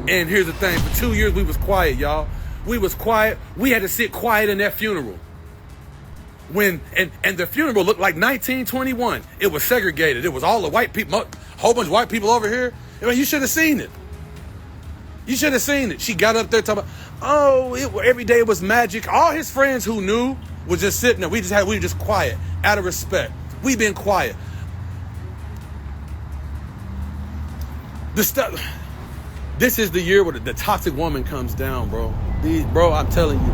And here's the thing, for 2 years we was quiet, y'all. We was quiet. We had to sit quiet in that funeral. And the funeral looked like 1921. It was segregated. It was all the white people, a whole bunch of white people over here. I mean, you should have seen it. You should have seen it. She got up there talking about, every day it was magic. All his friends who knew was just sitting there. We were just quiet, out of respect. We've been quiet. This is the year where the toxic woman comes down, bro. Bro, I'm telling you.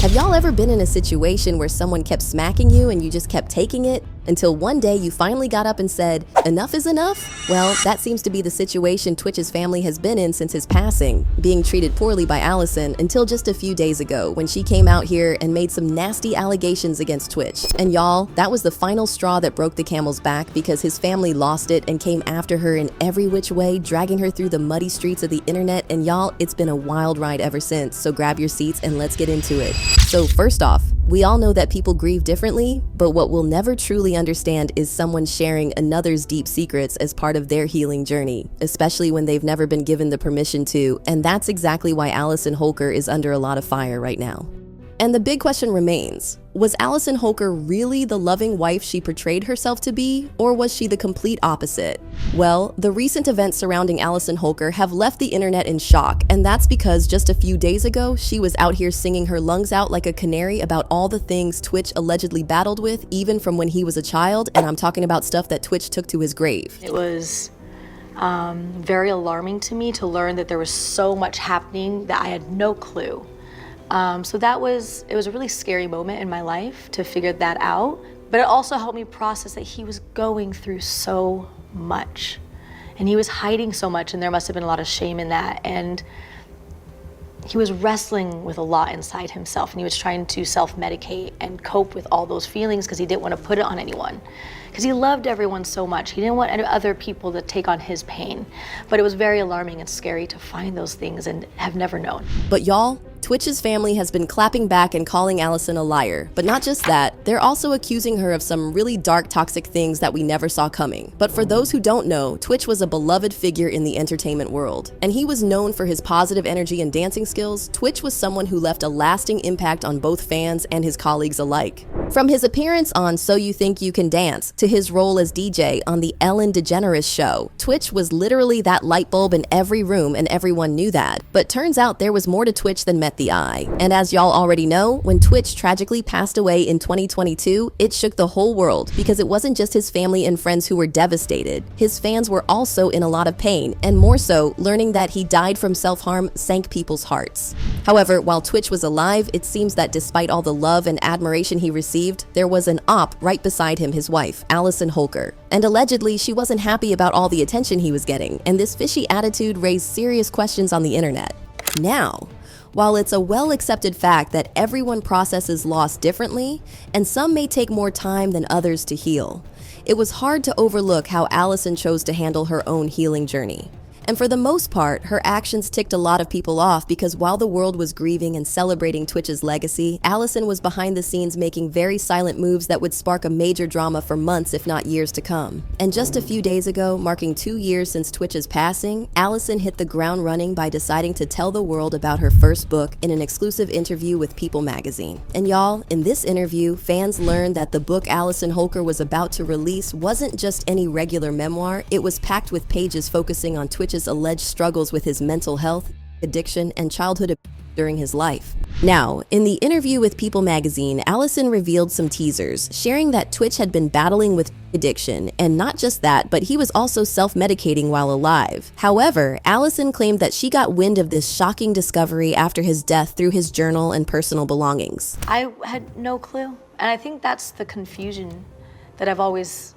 Have y'all ever been in a situation where someone kept smacking you and you just kept taking it until one day you finally got up and said, enough is enough? Well, that seems to be the situation Twitch's family has been in since his passing, being treated poorly by Allison until just a few days ago when she came out here and made some nasty allegations against Twitch. And y'all, that was the final straw that broke the camel's back because his family lost it and came after her in every which way, dragging her through the muddy streets of the internet. And y'all, it's been a wild ride ever since, so grab your seats and let's get into it. So first off, we all know that people grieve differently, but what we'll never truly understand is someone sharing another's deep secrets as part of their healing journey, especially when they've never been given the permission to, and that's exactly why Allison Holker is under a lot of fire right now. And the big question remains, was Allison Holker really the loving wife she portrayed herself to be, or was she the complete opposite? Well, the recent events surrounding Allison Holker have left the internet in shock, and that's because just a few days ago, she was out here singing her lungs out like a canary about all the things Twitch allegedly battled with, even from when he was a child, and I'm talking about stuff that Twitch took to his grave. It was very alarming to me to learn that there was so much happening that I had no clue. So it was a really scary moment in my life to figure that out, but it also helped me process that he was going through so much and he was hiding so much, and there must have been a lot of shame in that, and he was wrestling with a lot inside himself, and he was trying to self-medicate and cope with all those feelings because he didn't want to put it on anyone, because he loved everyone so much. He didn't want other people to take on his pain, but it was very alarming and scary to find those things and have never known. But y'all, Twitch's family has been clapping back and calling Allison a liar. But not just that, they're also accusing her of some really dark, toxic things that we never saw coming. But for those who don't know, Twitch was a beloved figure in the entertainment world, and he was known for his positive energy and dancing skills. Twitch was someone who left a lasting impact on both fans and his colleagues alike. From his appearance on So You Think You Can Dance to his role as DJ on the Ellen DeGeneres show, Twitch was literally that light bulb in every room, and everyone knew that. But turns out there was more to Twitch than met the eye. And as y'all already know, when Twitch tragically passed away in 2022, it shook the whole world, because it wasn't just his family and friends who were devastated. His fans were also in a lot of pain, and more so, learning that he died from self-harm sank people's hearts. However, while Twitch was alive, it seems that despite all the love and admiration he received, there was an op right beside him, his wife, Allison Holker. And allegedly, she wasn't happy about all the attention he was getting, and this fishy attitude raised serious questions on the internet. Now, while it's a well-accepted fact that everyone processes loss differently, and some may take more time than others to heal, it was hard to overlook how Allison chose to handle her own healing journey. And for the most part, her actions ticked a lot of people off, because while the world was grieving and celebrating Twitch's legacy, Allison was behind the scenes making very silent moves that would spark a major drama for months, if not years to come. And just a few days ago, marking 2 years since Twitch's passing, Allison hit the ground running by deciding to tell the world about her first book in an exclusive interview with People magazine. And y'all, in this interview, fans learned that the book Allison Holker was about to release wasn't just any regular memoir. It was packed with pages focusing on Twitch's alleged struggles with his mental health, addiction, and childhood abuse during his life. Now, in the interview with People magazine, Allison revealed some teasers, sharing that Twitch had been battling with addiction, and not just that, but he was also self-medicating while alive. However, Allison claimed that she got wind of this shocking discovery after his death through his journal and personal belongings. I had no clue, and I think that's the confusion that I've always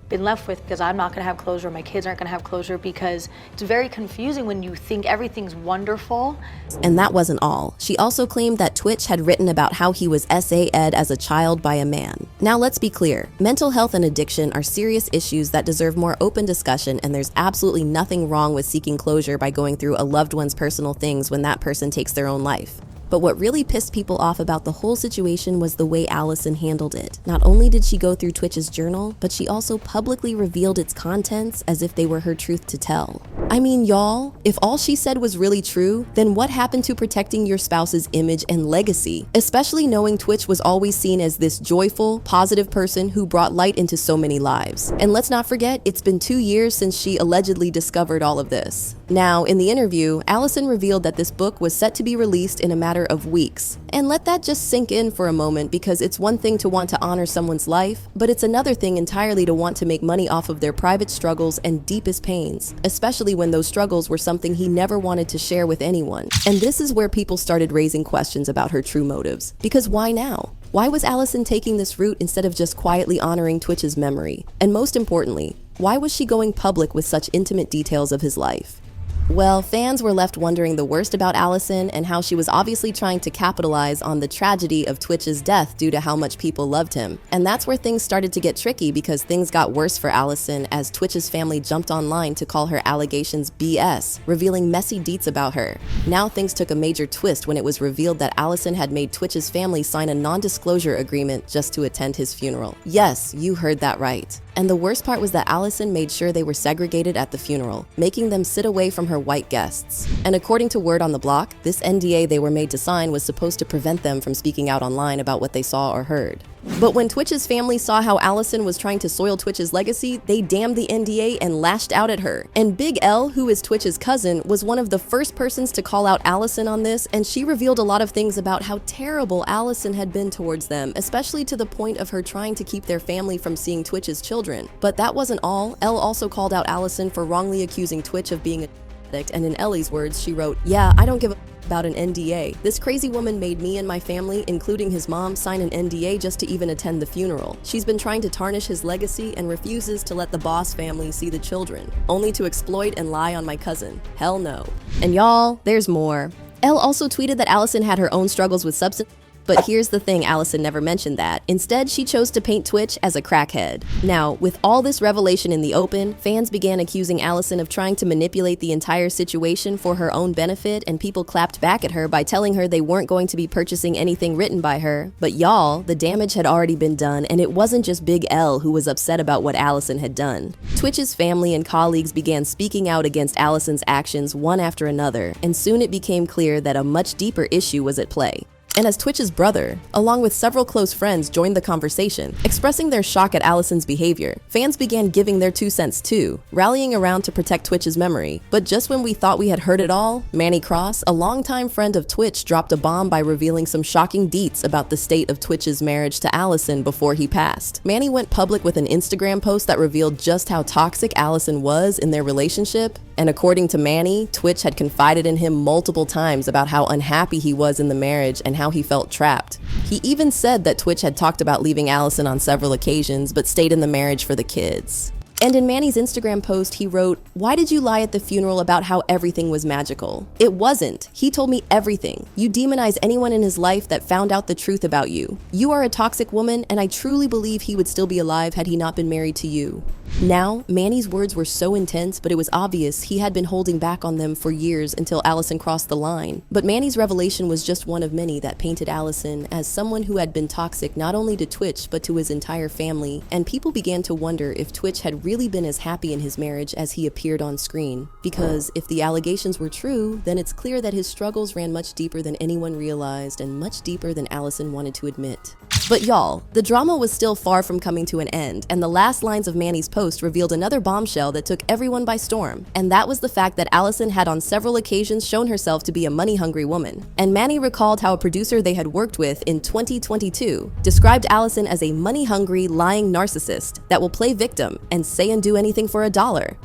been left with, because I'm not going to have closure, my kids aren't going to have closure, because it's very confusing when you think everything's wonderful. And that wasn't all. She also claimed that Twitch had written about how he was SA-ed as a child by a man. Now let's be clear, mental health and addiction are serious issues that deserve more open discussion, and there's absolutely nothing wrong with seeking closure by going through a loved one's personal things when that person takes their own life. But what really pissed people off about the whole situation was the way Allison handled it. Not only did she go through Twitch's journal, but she also publicly revealed its contents as if they were her truth to tell. I mean, y'all, if all she said was really true, then what happened to protecting your spouse's image and legacy? Especially knowing Twitch was always seen as this joyful, positive person who brought light into so many lives. And let's not forget, it's been 2 years since she allegedly discovered all of this. Now, in the interview, Allison revealed that this book was set to be released in a matter of weeks. And let that just sink in for a moment, because it's one thing to want to honor someone's life, but it's another thing entirely to want to make money off of their private struggles and deepest pains, especially when those struggles were something he never wanted to share with anyone. And this is where people started raising questions about her true motives. Because why now? Why was Allison taking this route instead of just quietly honoring Twitch's memory? And most importantly, why was she going public with such intimate details of his life? Well, fans were left wondering the worst about Allison and how she was obviously trying to capitalize on the tragedy of Twitch's death due to how much people loved him. And that's where things started to get tricky, because things got worse for Allison as Twitch's family jumped online to call her allegations BS, revealing messy deets about her. Now things took a major twist when it was revealed that Allison had made Twitch's family sign a non-disclosure agreement just to attend his funeral. Yes, you heard that right. And the worst part was that Allison made sure they were segregated at the funeral, making them sit away from her white guests. And according to Word on the Block, this NDA they were made to sign was supposed to prevent them from speaking out online about what they saw or heard. But when Twitch's family saw how Allison was trying to soil Twitch's legacy, they damned the NDA and lashed out at her. And Big L, who is Twitch's cousin, was one of the first persons to call out Allison on this, and she revealed a lot of things about how terrible Allison had been towards them, especially to the point of her trying to keep their family from seeing Twitch's children. But that wasn't all. Elle also called out Allison for wrongly accusing Twitch of being a addict, and in Ellie's words, she wrote, "Yeah, I don't give a about an NDA. This crazy woman made me and my family, including his mom, sign an NDA just to even attend the funeral. She's been trying to tarnish his legacy and refuses to let the boss family see the children, only to exploit and lie on my cousin. Hell no." And y'all, there's more. Elle also tweeted that Allison had her own struggles with substance. But here's the thing, Allison never mentioned that. Instead, she chose to paint Twitch as a crackhead. Now, with all this revelation in the open, fans began accusing Allison of trying to manipulate the entire situation for her own benefit, and people clapped back at her by telling her they weren't going to be purchasing anything written by her. But y'all, the damage had already been done, and it wasn't just Big L who was upset about what Allison had done. Twitch's family and colleagues began speaking out against Allison's actions one after another, and soon it became clear that a much deeper issue was at play. And as Twitch's brother, along with several close friends, joined the conversation, expressing their shock at Allison's behavior, fans began giving their 2 cents too, rallying around to protect Twitch's memory. But just when we thought we had heard it all, Manny Cross, a longtime friend of Twitch, dropped a bomb by revealing some shocking deets about the state of Twitch's marriage to Allison before he passed. Manny went public with an Instagram post that revealed just how toxic Allison was in their relationship. And according to Manny, Twitch had confided in him multiple times about how unhappy he was in the marriage and how he felt trapped. He even said that Twitch had talked about leaving Allison on several occasions, but stayed in the marriage for the kids. And in Manny's Instagram post, he wrote, "Why did you lie at the funeral about how everything was magical? It wasn't. He told me everything. You demonize anyone in his life that found out the truth about you. You are a toxic woman, and I truly believe he would still be alive had he not been married to you." Now, Manny's words were so intense, but it was obvious he had been holding back on them for years until Allison crossed the line. But Manny's revelation was just one of many that painted Allison as someone who had been toxic not only to Twitch, but to his entire family. And people began to wonder if Twitch had really been as happy in his marriage as he appeared on screen. Because if the allegations were true, then it's clear that his struggles ran much deeper than anyone realized, and much deeper than Allison wanted to admit. But y'all, the drama was still far from coming to an end, and the last lines of Manny's post revealed another bombshell that took everyone by storm. And that was the fact that Allison had on several occasions shown herself to be a money-hungry woman. And Manny recalled how a producer they had worked with in 2022 described Allison as a money-hungry, lying narcissist that will play victim and say and do anything for $1.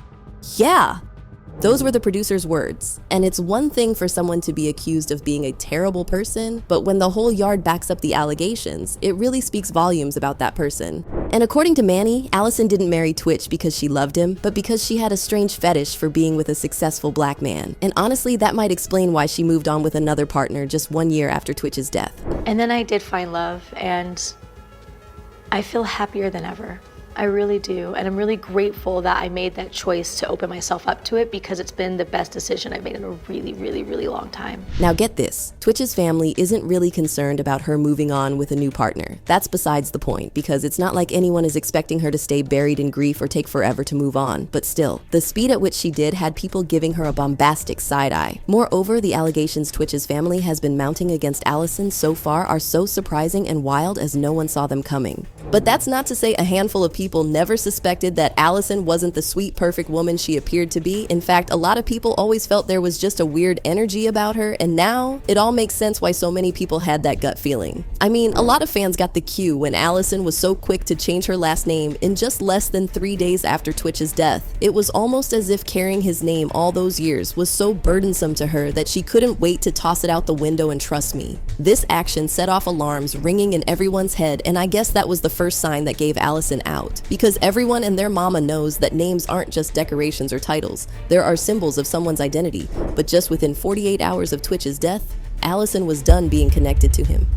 Yeah! Those were the producer's words. And it's one thing for someone to be accused of being a terrible person, but when the whole yard backs up the allegations, it really speaks volumes about that person. And according to Manny, Allison didn't marry Twitch because she loved him, but because she had a strange fetish for being with a successful black man. And honestly, that might explain why she moved on with another partner just 1 year after Twitch's death. And then I did find love, and I feel happier than ever. I really do. And I'm really grateful that I made that choice to open myself up to it, because it's been the best decision I've made in a really, really, really long time. Now get this, tWitch's family isn't really concerned about her moving on with a new partner. That's besides the point, because it's not like anyone is expecting her to stay buried in grief or take forever to move on. But still, the speed at which she did had people giving her a bombastic side eye. Moreover, the allegations tWitch's family has been mounting against Allison so far are so surprising and wild as no one saw them coming. But that's not to say a handful of people never suspected that Allison wasn't the sweet, perfect woman she appeared to be. In fact, a lot of people always felt there was just a weird energy about her, and now it all makes sense why so many people had that gut feeling. I mean, a lot of fans got the cue when Allison was so quick to change her last name in just less than 3 days after tWitch's death. It was almost as if carrying his name all those years was so burdensome to her that she couldn't wait to toss it out the window and trust me. This action set off alarms ringing in everyone's head, and I guess that was the first sign that gave Allison out. Because everyone and their mama knows that names aren't just decorations or titles. There are symbols of someone's identity. But just within 48 hours of tWitch's death, Allison was done being connected to him.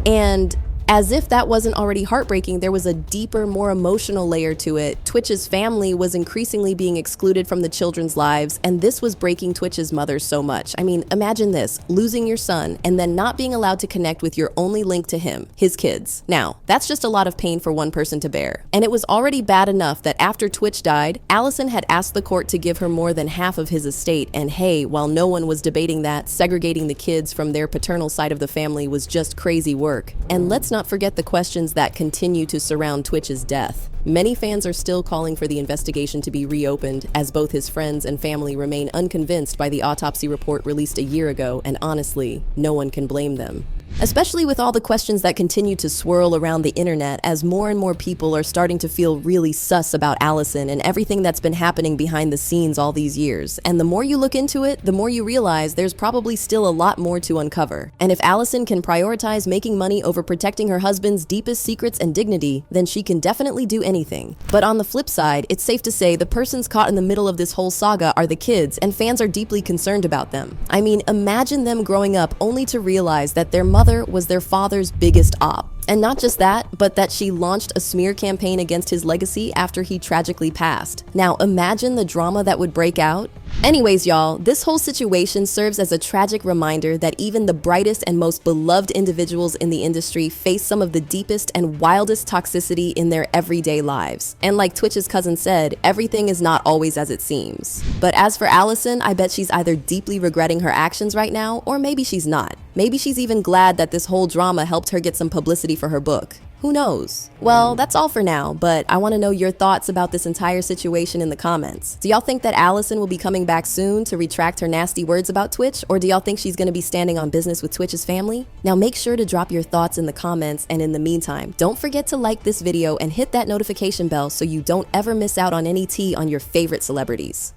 And as if that wasn't already heartbreaking, there was a deeper, more emotional layer to it. tWitch's family was increasingly being excluded from the children's lives, and this was breaking tWitch's mother so much. I mean, imagine this, losing your son and then not being allowed to connect with your only link to him, his kids. Now, that's just a lot of pain for one person to bear. And it was already bad enough that after tWitch died, Allison had asked the court to give her more than half of his estate, and hey, while no one was debating that, segregating the kids from their paternal side of the family was just crazy work. And let's not forget the questions that continue to surround tWitch's death. Many fans are still calling for the investigation to be reopened, as both his friends and family remain unconvinced by the autopsy report released a year ago, and honestly, no one can blame them. Especially with all the questions that continue to swirl around the internet, as more and more people are starting to feel really sus about Allison and everything that's been happening behind the scenes all these years. And the more you look into it, the more you realize there's probably still a lot more to uncover. And if Allison can prioritize making money over protecting her husband's deepest secrets and dignity, then she can definitely do anything. But on the flip side, it's safe to say the persons caught in the middle of this whole saga are the kids, and fans are deeply concerned about them. I mean, imagine them growing up only to realize that their mother was their father's biggest op. And not just that, but that she launched a smear campaign against his legacy after he tragically passed. Now imagine the drama that would break out. Anyways, y'all, this whole situation serves as a tragic reminder that even the brightest and most beloved individuals in the industry face some of the deepest and wildest toxicity in their everyday lives. And like tWitch's cousin said, everything is not always as it seems. But as for Allison, I bet she's either deeply regretting her actions right now, or maybe she's not. Maybe she's even glad that this whole drama helped her get some publicity for her book. Who knows? Well, that's all for now, but I want to know your thoughts about this entire situation in the comments. Do y'all think that Allison will be coming back soon to retract her nasty words about tWitch, or do y'all think she's going to be standing on business with tWitch's family? Now make sure to drop your thoughts in the comments, and in the meantime, don't forget to like this video and hit that notification bell so you don't ever miss out on any tea on your favorite celebrities.